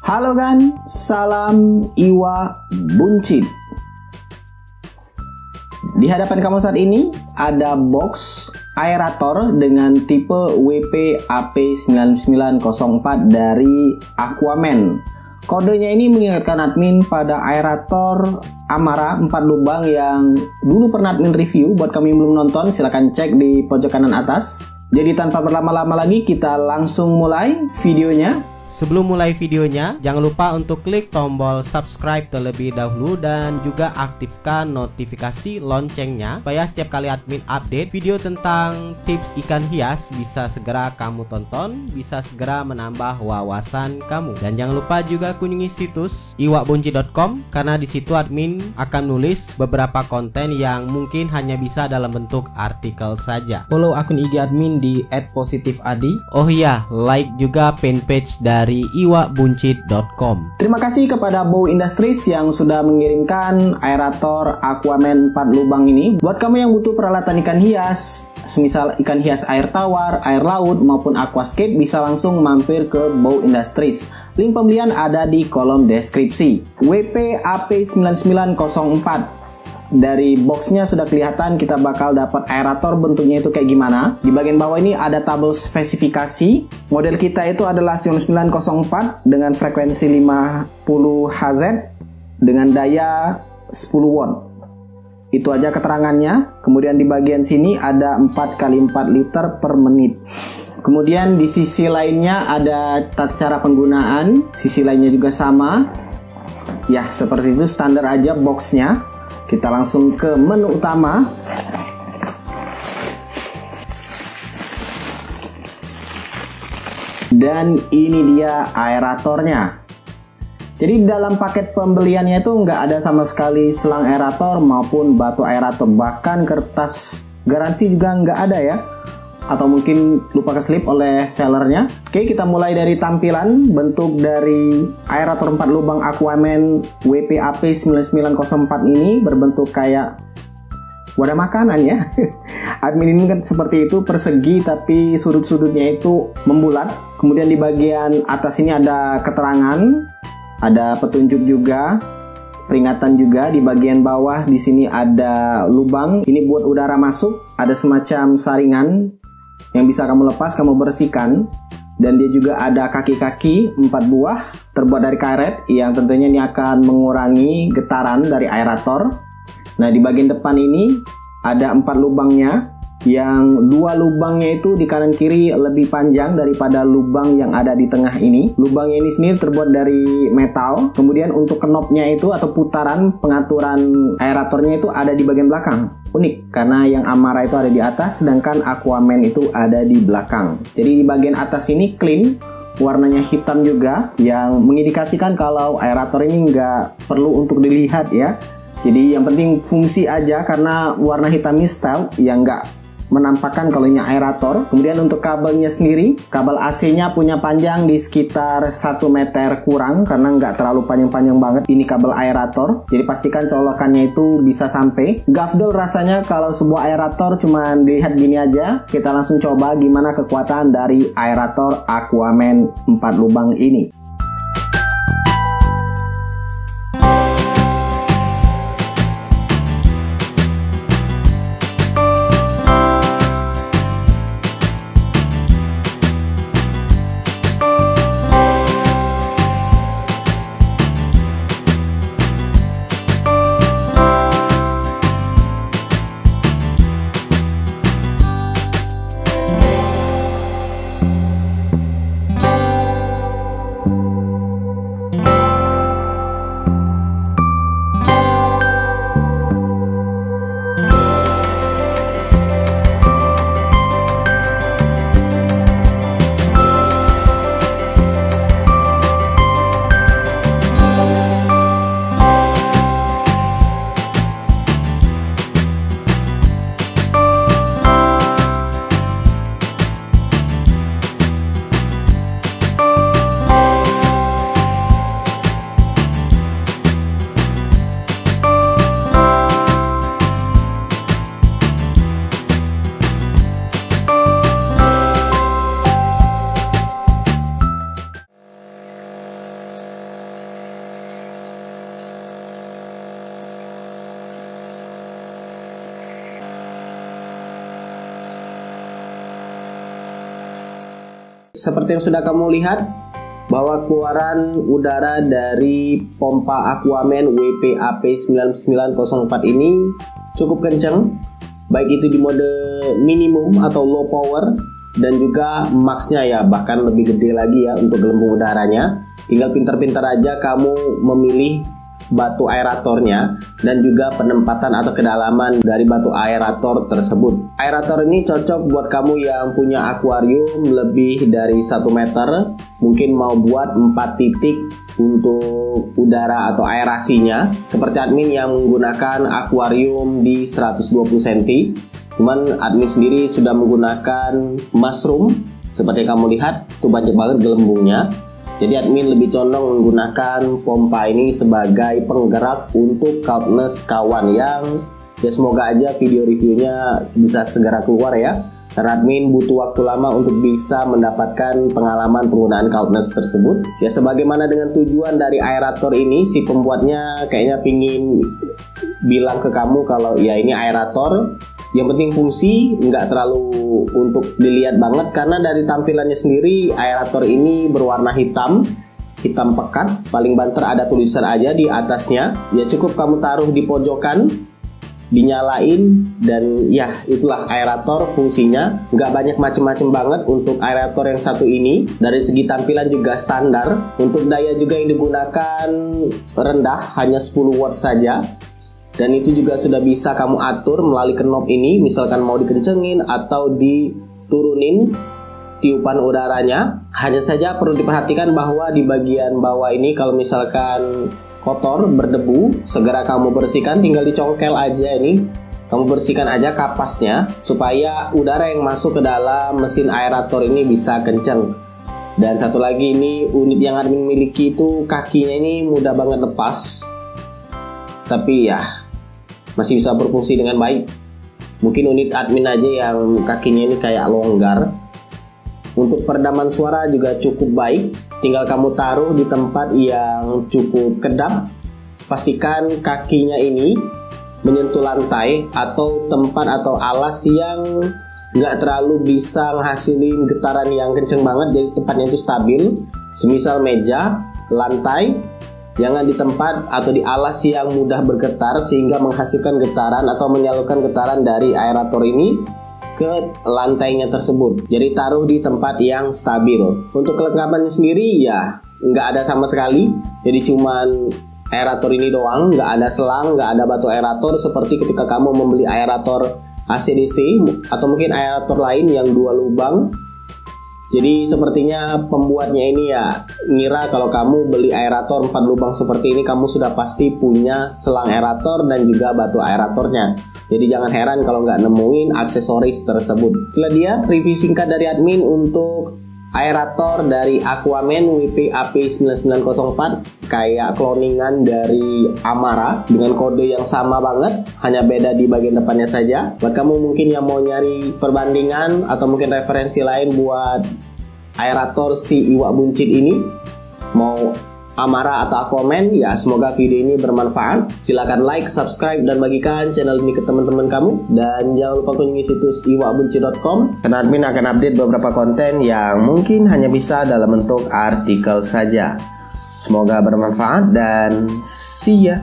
Halo kan, salam Iwa Buncit. Di hadapan kamu saat ini ada box aerator dengan tipe WP-AP9904 dari Aquaman. Kodenya ini mengingatkan admin pada aerator Amara 4 lubang yang dulu pernah admin review. Buat kamu yang belum nonton, silahkan cek di pojok kanan atas. Jadi tanpa berlama-lama lagi, kita langsung mulai videonya. Sebelum mulai videonya, jangan lupa untuk klik tombol subscribe terlebih dahulu dan juga aktifkan notifikasi loncengnya supaya setiap kali admin update video tentang tips ikan hias bisa segera kamu tonton, bisa segera menambah wawasan kamu. Dan jangan lupa juga kunjungi situs iwabunci.com karena di situ admin akan nulis beberapa konten yang mungkin hanya bisa dalam bentuk artikel saja. Follow akun IG admin di @positifadi. Oh iya, like juga fanpage dari iwabunci.com. Terima kasih kepada Bow Industries yang sudah mengirimkan aerator Aquaman 4 lubang ini. Buat kamu yang butuh peralatan ikan hias, semisal ikan hias air tawar, air laut maupun aquascape, bisa langsung mampir ke Bow Industries. Link pembelian ada di kolom deskripsi. WP-AP9904. Dari boxnya sudah kelihatan kita bakal dapat aerator, bentuknya itu kayak gimana. Di bagian bawah ini ada tabel spesifikasi. Model kita itu adalah Sion 904 dengan frekuensi 50 Hz dengan daya 10 watt. Itu aja keterangannya. Kemudian di bagian sini ada 4 x 4 liter per menit. Kemudian di sisi lainnya ada tata cara penggunaan. Sisi lainnya juga sama. Ya, seperti itu, standar aja boxnya. Kita langsung ke menu utama. Dan ini dia aeratornya. Jadi dalam paket pembeliannya itu nggak ada sama sekali selang aerator maupun batu aerator. Bahkan kertas garansi juga nggak ada ya. Atau mungkin lupa keselip oleh sellernya. Oke, kita mulai dari tampilan. Bentuk dari aerator 4 lubang Aquaman WP-AP9904 ini berbentuk kayak wadah makanan ya. Admin ini kan seperti itu, persegi tapi sudut-sudutnya itu membulat. Kemudian di bagian atas ini ada keterangan, ada petunjuk juga, peringatan juga. Di bagian bawah di sini ada lubang, ini buat udara masuk. Ada semacam saringan yang bisa kamu lepas, kamu bersihkan. Dan dia juga ada kaki-kaki 4 buah terbuat dari karet yang tentunya ini akan mengurangi getaran dari aerator. Nah, di bagian depan ini ada 4 lubangnya, yang 2 lubangnya itu di kanan kiri lebih panjang daripada lubang yang ada di tengah ini. Lubangnya ini sendiri terbuat dari metal. Kemudian untuk knobnya itu atau putaran pengaturan aeratornya itu ada di bagian belakang. Unik karena yang Amara itu ada di atas, sedangkan Aquaman itu ada di belakang. Jadi di bagian atas ini clean, warnanya hitam juga, yang mengindikasikan kalau aerator ini nggak perlu untuk dilihat ya. Jadi yang penting fungsi aja, karena warna hitam ini style yang nggak menampakkan kalau ini aerator. Kemudian untuk kabelnya sendiri, kabel AC-nya punya panjang di sekitar 1 meter kurang, karena nggak terlalu panjang-panjang banget ini kabel aerator. Jadi pastikan colokannya itu bisa sampai. Gafdol rasanya kalau sebuah aerator cuman dilihat gini aja. Kita langsung coba gimana kekuatan dari aerator Aquaman 4 lubang ini. Seperti yang sudah kamu lihat, bahwa keluaran udara dari pompa Aquaman WP-AP9904 ini cukup kencang, baik itu di mode minimum atau low power dan juga max-nya ya, bahkan lebih gede lagi ya untuk gelembung udaranya. Tinggal pintar-pintar aja kamu memilih batu aeratornya dan juga penempatan atau kedalaman dari batu aerator tersebut. Aerator ini cocok buat kamu yang punya akuarium lebih dari 1 meter, mungkin mau buat 4 titik untuk udara atau aerasinya, seperti admin yang menggunakan akuarium di 120 cm. Cuman admin sendiri sudah menggunakan mushroom, seperti kamu lihat itu banyak banget gelembungnya. Jadi admin lebih condong menggunakan pompa ini sebagai penggerak untuk Coldness kawan yang ya semoga aja video reviewnya bisa segera keluar ya. Karena admin butuh waktu lama untuk bisa mendapatkan pengalaman penggunaan Coldness tersebut. Ya sebagaimana dengan tujuan dari aerator ini, si pembuatnya kayaknya pingin bilang ke kamu kalau ya ini aerator, yang penting fungsi, nggak terlalu untuk dilihat banget, karena dari tampilannya sendiri aerator ini berwarna hitam pekat, paling banter ada tulisan aja di atasnya. Ya cukup kamu taruh di pojokan, dinyalain, dan ya itulah aerator fungsinya. Nggak banyak macem-macem banget untuk aerator yang satu ini. Dari segi tampilan juga standar. Untuk daya juga yang digunakan rendah, hanya 10 watt saja. Dan itu juga sudah bisa kamu atur melalui knob ini, misalkan mau dikencengin atau diturunin tiupan udaranya. Hanya saja perlu diperhatikan bahwa di bagian bawah ini kalau misalkan kotor, berdebu, segera kamu bersihkan, tinggal dicongkel aja ini. Kamu bersihkan aja kapasnya supaya udara yang masuk ke dalam mesin aerator ini bisa kenceng. Dan satu lagi, ini unit yang admin miliki itu kakinya ini mudah banget lepas. Tapi ya masih bisa berfungsi dengan baik. Mungkin unit admin aja yang kakinya ini kayak longgar. Untuk peredaman suara juga cukup baik. Tinggal kamu taruh di tempat yang cukup kedap. Pastikan kakinya ini menyentuh lantai atau tempat atau alas yang nggak terlalu bisa menghasilin getaran yang kenceng banget. Jadi tempatnya itu stabil. Semisal meja, lantai, jangan di tempat atau di alas yang mudah bergetar sehingga menghasilkan getaran atau menyalurkan getaran dari aerator ini ke lantainya tersebut. Jadi taruh di tempat yang stabil. Untuk kelengkapannya sendiri ya nggak ada sama sekali. Jadi cuman aerator ini doang, nggak ada selang, nggak ada batu aerator seperti ketika kamu membeli aerator AC/DC atau mungkin aerator lain yang 2 lubang. Jadi sepertinya pembuatnya ini ya ngira kalau kamu beli aerator 4 lubang seperti ini, kamu sudah pasti punya selang aerator dan juga batu aeratornya. Jadi jangan heran kalau nggak nemuin aksesoris tersebut. Itulah dia review singkat dari admin untuk aerator dari Aquaman WP-AP9904. Kayak cloningan dari Amara dengan kode yang sama banget, hanya beda di bagian depannya saja. Buat kamu mungkin yang mau nyari perbandingan atau mungkin referensi lain buat aerator si iwak buncit ini, mau Amara atau Aquaman, ya semoga video ini bermanfaat. Silahkan like, subscribe, dan bagikan channel ini ke teman-teman kamu. Dan jangan lupa kunjungi situs iwakbuncit.com, karena admin akan update beberapa konten yang mungkin hanya bisa dalam bentuk artikel saja. Semoga bermanfaat dan see ya.